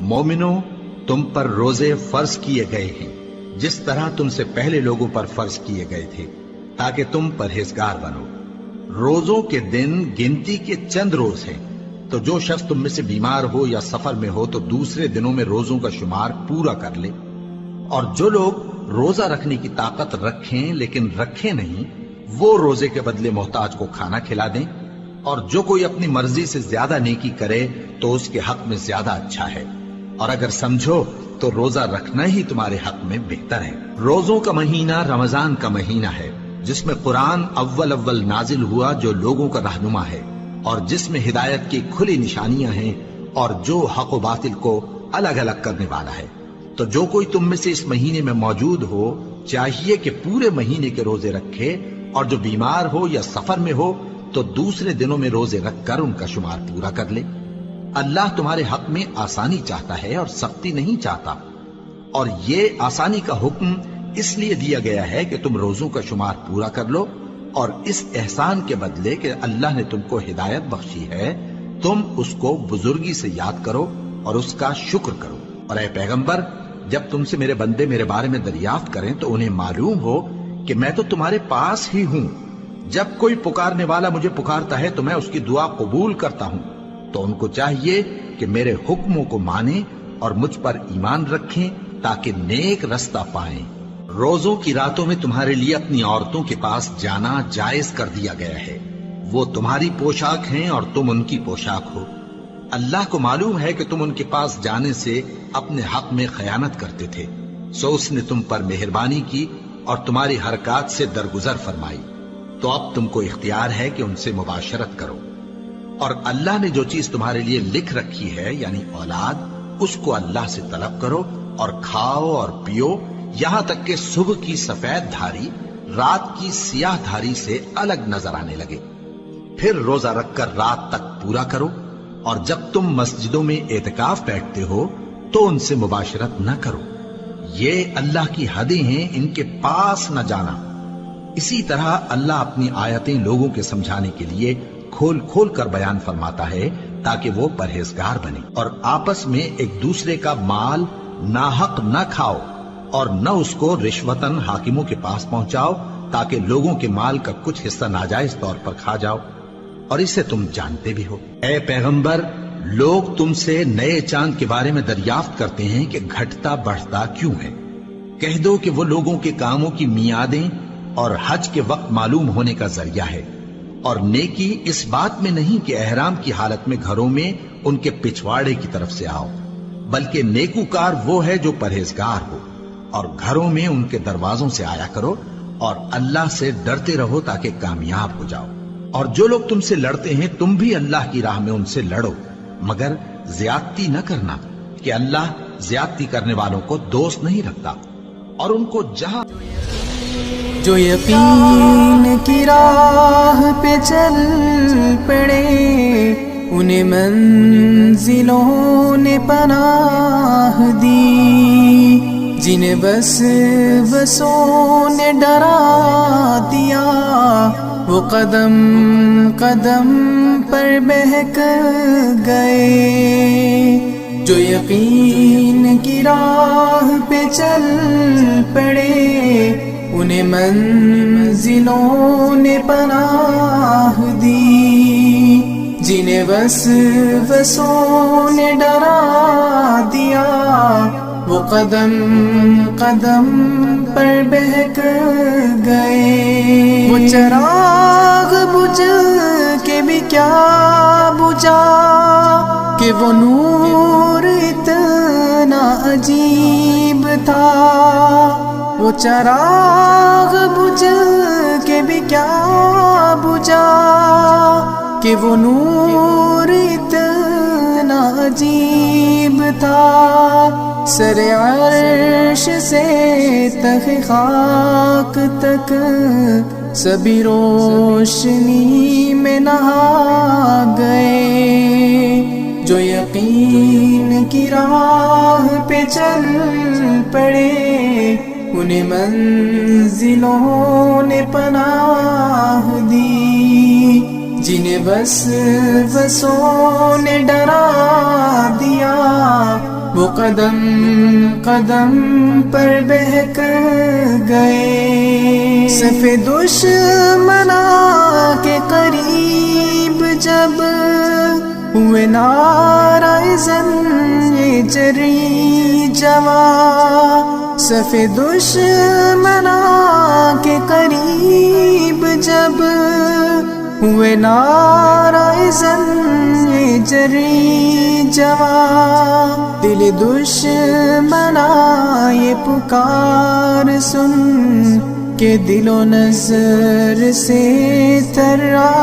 مومنو، تم پر روزے فرض کیے گئے ہیں جس طرح تم سے پہلے لوگوں پر فرض کیے گئے تھے، تاکہ تم پرہیزگار بنو۔ روزوں کے دن گنتی کے چند روز ہیں، تو جو شخص تم میں سے بیمار ہو یا سفر میں ہو تو دوسرے دنوں میں روزوں کا شمار پورا کر لے۔ اور جو لوگ روزہ رکھنے کی طاقت رکھیں لیکن رکھیں نہیں، وہ روزے کے بدلے محتاج کو کھانا کھلا دیں۔ اور جو کوئی اپنی مرضی سے زیادہ نیکی کرے تو اس کے حق میں زیادہ اچھا ہے، اور اگر سمجھو تو روزہ رکھنا ہی تمہارے حق میں بہتر ہے۔ روزوں کا مہینہ رمضان کا مہینہ ہے، جس میں قرآن اول نازل ہوا، جو لوگوں کا رہنما ہے اور جس میں ہدایت کی کھلی نشانیاں ہیں اور جو حق و باطل کو الگ الگ کرنے والا ہے۔ تو جو کوئی تم میں سے اس مہینے میں موجود ہو چاہیے کہ پورے مہینے کے روزے رکھے، اور جو بیمار ہو یا سفر میں ہو تو دوسرے دنوں میں روزے رکھ کر ان کا شمار پورا کر لے۔ اللہ تمہارے حق میں آسانی چاہتا ہے اور سختی نہیں چاہتا، اور یہ آسانی کا حکم اس لیے دیا گیا ہے کہ تم روزوں کا شمار پورا کر لو، اور اس احسان کے بدلے کہ اللہ نے تم کو ہدایت بخشی ہے تم اس کو بزرگی سے یاد کرو اور اس کا شکر کرو۔ اور اے پیغمبر، جب تم سے میرے بندے میرے بارے میں دریافت کریں تو انہیں معلوم ہو کہ میں تو تمہارے پاس ہی ہوں۔ جب کوئی پکارنے والا مجھے پکارتا ہے تو میں اس کی دعا قبول کرتا ہوں۔ تو ان کو چاہیے کہ میرے حکموں کو مانیں اور مجھ پر ایمان رکھیں تاکہ نیک رستہ پائیں۔ روزوں کی راتوں میں تمہارے لیے اپنی عورتوں کے پاس جانا جائز کر دیا گیا ہے، وہ تمہاری پوشاک ہیں اور تم ان کی پوشاک ہو۔ اللہ کو معلوم ہے کہ تم ان کے پاس جانے سے اپنے حق میں خیانت کرتے تھے، سو اس نے تم پر مہربانی کی اور تمہاری حرکات سے درگزر فرمائی، تو اب تم کو اختیار ہے کہ ان سے مباشرت کرو۔ اور اللہ نے جو چیز تمہارے لیے لکھ رکھی ہے یعنی اولاد، اس کو اللہ سے طلب کرو اور کھاؤ اور پیو، یہاں تک کہ صبح کی سفید دھاری رات کی سیاہ دھاری سے الگ نظر آنے لگے، پھر روزہ رکھ کر رات تک پورا کرو۔ اور جب تم مسجدوں میں اعتکاف بیٹھتے ہو تو ان سے مباشرت نہ کرو، یہ اللہ کی حدیں ہیں، ان کے پاس نہ جانا۔ اسی طرح اللہ اپنی آیتیں لوگوں کے سمجھانے کے لیے کھول کھول کر بیان فرماتا ہے تاکہ وہ پرہیزگار بنے۔ اور آپس میں ایک دوسرے کا مال ناحق نہ کھاؤ اور نہ اس کو رشوتاً حاکموں کے پاس پہنچاؤ تاکہ لوگوں کے مال کا کچھ حصہ ناجائز طور پر کھا جاؤ، اور اسے تم جانتے بھی ہو۔ اے پیغمبر، لوگ تم سے نئے چاند کے بارے میں دریافت کرتے ہیں کہ گھٹتا بڑھتا کیوں ہے۔ کہہ دو کہ وہ لوگوں کے کاموں کی میعادیں اور حج کے وقت معلوم ہونے کا ذریعہ ہے، اور نیکی اس بات میں نہیں کہ احرام کی حالت میں گھروں میں ان کے پچھواڑے کی طرف سے آؤ، بلکہ نیکوکار وہ ہے جو پرہیزگار ہو، اور گھروں میں ان کے دروازوں سے آیا کرو، اور اللہ سے ڈرتے رہو تاکہ کامیاب ہو جاؤ۔ اور جو لوگ تم سے لڑتے ہیں تم بھی اللہ کی راہ میں ان سے لڑو، مگر زیادتی نہ کرنا کہ اللہ زیادتی کرنے والوں کو دوست نہیں رکھتا۔ اور ان کو جہاں جو یقین کی راہ پہ چل پڑے انہیں منزلوں نے پناہ دی، جنہیں بس بسوں نے ڈرا دیا وہ قدم قدم پر بہک گئے۔ جو یقین کی راہ پہ چل پڑے انہیں منزلوں نے پناہ دی، جنہیں وسوسوں نے ڈرا دیا وہ قدم قدم پر بہک گئے۔ وہ چراغ بجھ کے بھی کیا بجھا کہ وہ نور اتنا عجیب تھا، وہ چراغ بجھ کے بھی کیا بجھا کہ وہ نور اتنا عجیب تھا۔ سر عرش سے تخ خاک تک سبھی روشنی میں نہا گئے۔ جو یقین کی راہ پہ چل پڑے انہیں منزلوں نے پناہ دی، جنہیں وسوسوں نے ڈرا دیا وہ قدم قدم پر بہک گئے. صف دشمناں کے قریب جب ہوئے نعرہ زن جری جواں. صف دشمناں کے قریب جب ہوئے نعرہ زن جری جواں. دل دشمناں یہ پکار سن کہ دل و نظر سے تھرا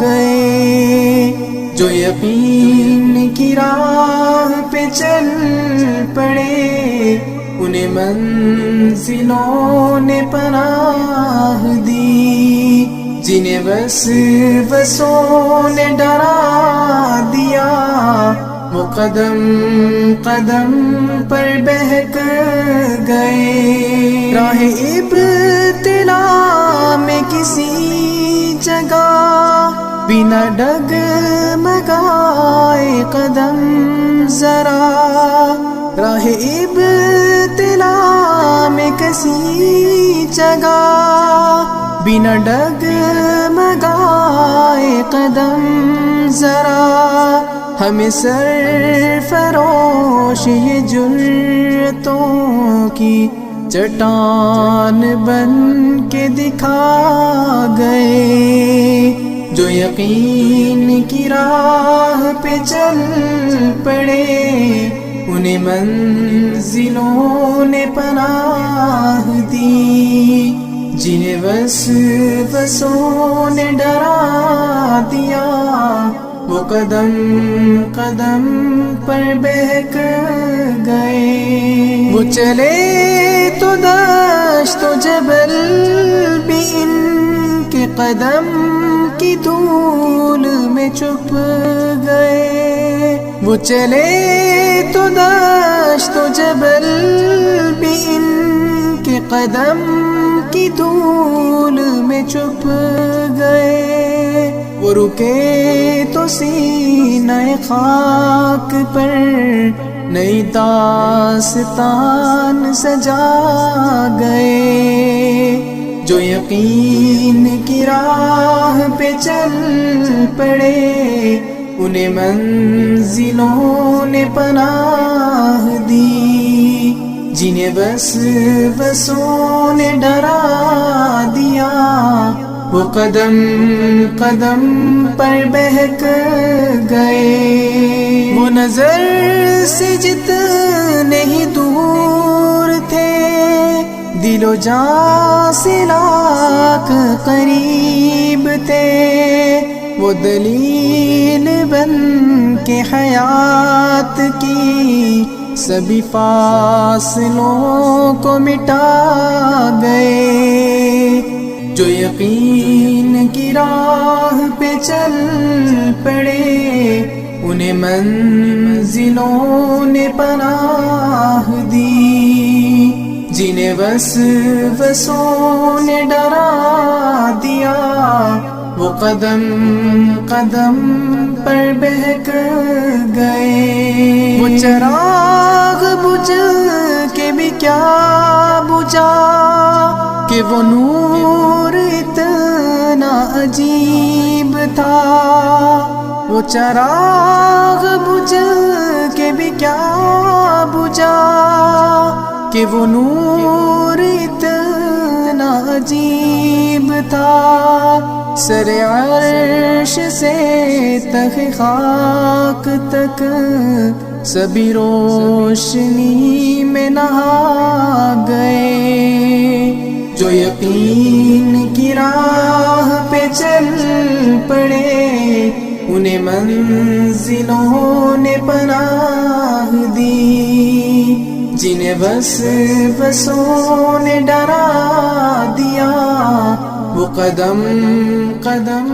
گئے. جو یقین کی راہ پہ چل پڑے انہیں منزلوں نے پناہ دی. جنہیں وسوسوں نے ڈرا دیا وہ قدم قدم پر بہک گئے. راہ ابتلا میں کسی جگہ بنا ڈگمگائے قدم ذرا. راہ ابتلا میں کسی جگہ بنا ڈگمگائے قدم ذرا. ہمیں سرفروش یہ جرتوں کی چٹان بن کے دکھا گئے. جو یقین کی راہ پہ چل پڑے انہیں منزلوں نے پناہ دی. جنہیں وسوسوں نے ڈرا دیا وہ قدم قدم پر بہک گئے. وہ چلے تو دشت و جبل بھی ان کے قدم کی دھول میں چھپ گئے. وہ چلے تو دشت و جبل بھی ان کے قدم کی دھول میں چھپ گئے. وہ رکے تو سینہ خاک پر نئی داستان سجا گئے. جو یقین کی راہ پہ چل پڑے انہیں منزلوں نے پناہ دی. جنہیں وسوسوں نے ڈرا دیا وہ قدم قدم پر بہک گئے. وہ نظر سے جتنے ہی دور تھے دل و جان سے لاکھ قریب تھے. وہ دلیل بن کے حیات کی سبھی فاصلوں کو مٹا گئے. جو یقین کی راہ پہ چل پڑے انہیں منزلوں نے پناہ دی. جنہیں وسوسوں نے ڈرا دیا وہ قدم قدم پر بہک گئے. وہ چراغ بجھ کے بھی کیا بجھا کہ وہ نور اتنا عجیب تھا. وہ چراغ بجھ کے بھی کیا بجھا کہ وہ نور اتنا عجیب تھا. سر عرش سے تخ خاک تک سبھی روشنی میں نہا گئے. جو یقین کی راہ پہ چل پڑے انہیں منزلوں نے پناہ دی. جنہیں وسوسوں نے ڈرا دیا وہ قدم قدم